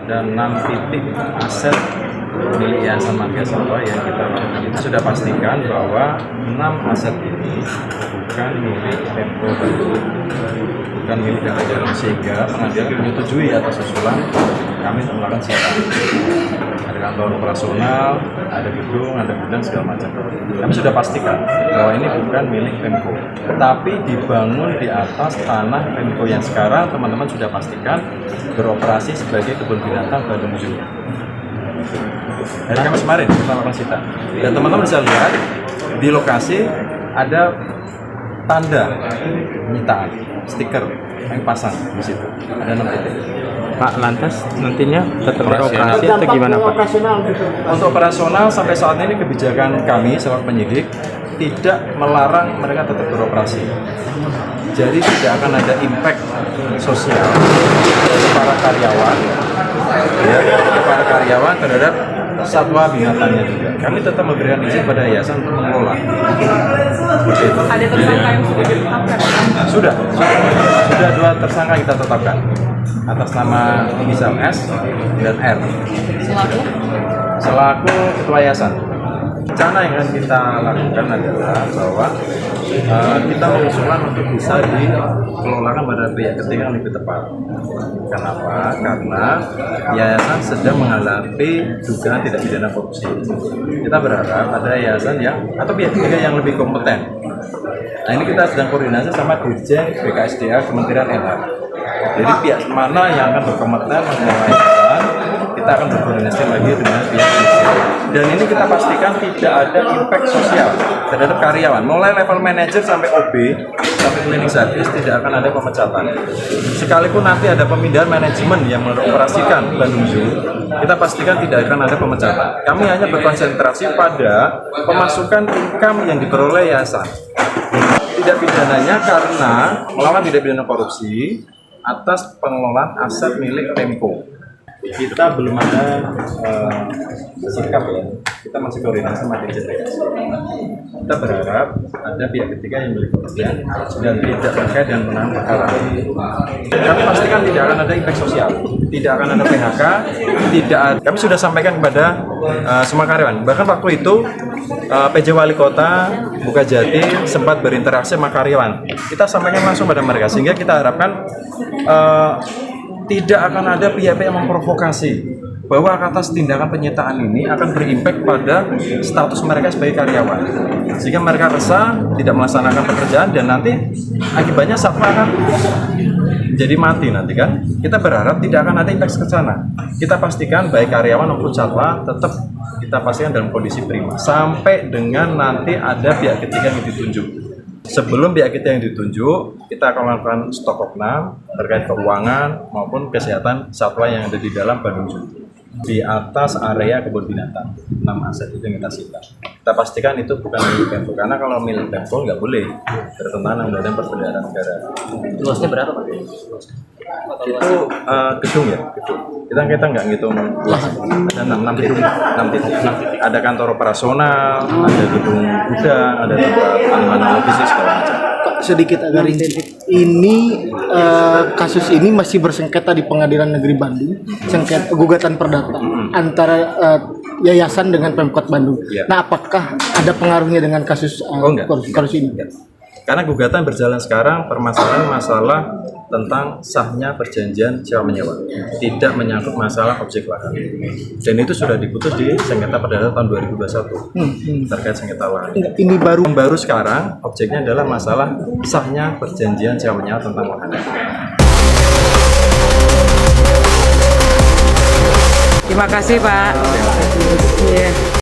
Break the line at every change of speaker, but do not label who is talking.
ada 6 titik aset milik Yayasan Marga Satwa yang kita sudah pastikan bahwa 6 aset ini bukan milik Pemko Bandung, bukan milik daerah, sehingga pengadilan menyetujui atas usulan kami untuk melakukan siaran. Ada kantor operasional, ada gedung, ada gudang, segala macam. Kami sudah pastikan bahwa ini bukan milik Pemko, tetapi dibangun di atas tanah Pemko yang sekarang teman-teman sudah pastikan beroperasi sebagai kebun binatang Bandung Zoo. Hari Kamis kemarin kita lakukan sitaan, dan teman-teman bisa lihat di lokasi ada tanda penyitaan, stiker yang pasang di situ. Ada 6 titik.
Pak, lantas nantinya tetap beroperasi atau gimana Pak?
Untuk operasional sampai saat ini kebijakan kami selaku penyidik tidak melarang mereka tetap beroperasi. Jadi tidak akan ada impact sosial dari para karyawan, terhadap satwa binatangnya juga. Kami tetap memberikan izin pada yayasan untuk mengelola. Seperti itu.
Ada tersangka yang sudah ditetapkan?
Sudah 2 tersangka kita tetapkan atas nama inisial S dan R selaku ketua yayasan. Rencana yang akan kita lakukan adalah bahwa kita mengusulkan untuk bisa dikelolakan pada pihak ketiga yang lebih tepat. Kenapa? Karena yayasan sedang menghadapi dugaan tidak pidana korupsi. Kita berharap ada yayasan yang atau pihak ketiga yang lebih kompeten. Nah, ini kita sedang koordinasi sama Dirjen BKSDA Kementerian LH. Jadi pihak mana yang akan berkompeten mengelola yayasan, kita akan berkoordinasi lagi dengan pihak ketiga. Dan ini kita pastikan tidak ada impact sosial terhadap karyawan. Mulai level manajer sampai OB, sampai cleaning service tidak akan ada pemecatan. Sekalipun nanti ada pemindahan manajemen yang mengoperasikan Bandung Zoo, kita pastikan tidak akan ada pemecatan. Kami hanya berkonsentrasi pada pemasukan income yang diperoleh yayasan. Tidak pidananya karena melawan tidak pidana korupsi atas pengelolaan aset milik Pemko. Kita belum ada sikap ya, kita masih koordinasi sama Dirjen BKS. Kita berharap ada pihak ketiga yang memiliki kepentingan dan tidak terkait dengan penanganan perkara. Kami pastikan tidak akan ada impact sosial, tidak akan ada PHK, tidak ada. Kami sudah sampaikan kepada semua karyawan. Bahkan waktu itu PJ Wali Kota Bukajati sempat berinteraksi sama karyawan. Kita sampaikan langsung pada mereka sehingga kita harapkan tidak akan ada pihak-pihak yang memprovokasi bahwa atas tindakan penyitaan ini akan berimpact pada status mereka sebagai karyawan, sehingga mereka resah, tidak melaksanakan pekerjaan, dan nanti akibatnya satwa akan jadi mati nanti kan. Kita berharap tidak akan ada impact ke sana. Kita pastikan baik karyawan maupun satwa tetap kita pastikan dalam kondisi prima sampai dengan nanti ada pihak ketiga yang ditunjuk. Sebelum pihak kita yang ditunjuk, kita akan melakukan stok opnam terkait keuangan maupun kesehatan satwa yang ada di dalam Bandung Zoo di atas area kebun binatang. 6 aset itu yang kita sita. Kita pastikan itu bukan milik Pemko, karena kalau milik Pemko nggak boleh bertentangan dengan perbendaharaan negara.
Luasnya berapa Pak?
Itu gedung ya, gedung. Kita nggak ngitung luas. Ada 6 titik. Ada kantor operasional, ada gedung gudang, ada tempat penyimpanan logistik segala macam.
Sedikit agar ini kasus ini masih bersengketa di Pengadilan Negeri Bandung, sengketa gugatan perdata antara yayasan dengan Pemkot Bandung.
Ya.
Nah, apakah ada pengaruhnya dengan kasus korupsi ini?
Karena gugatan berjalan sekarang, permasalahan masalah tentang sahnya perjanjian sewa menyewa, tidak menyangkut masalah objek lahan. Dan itu sudah diputus di sengketa perdata tahun 2021 terkait sengketa lahan.
Ini
Baru sekarang objeknya adalah masalah sahnya perjanjian sewa menyewa tentang lahan.
Terima kasih Pak.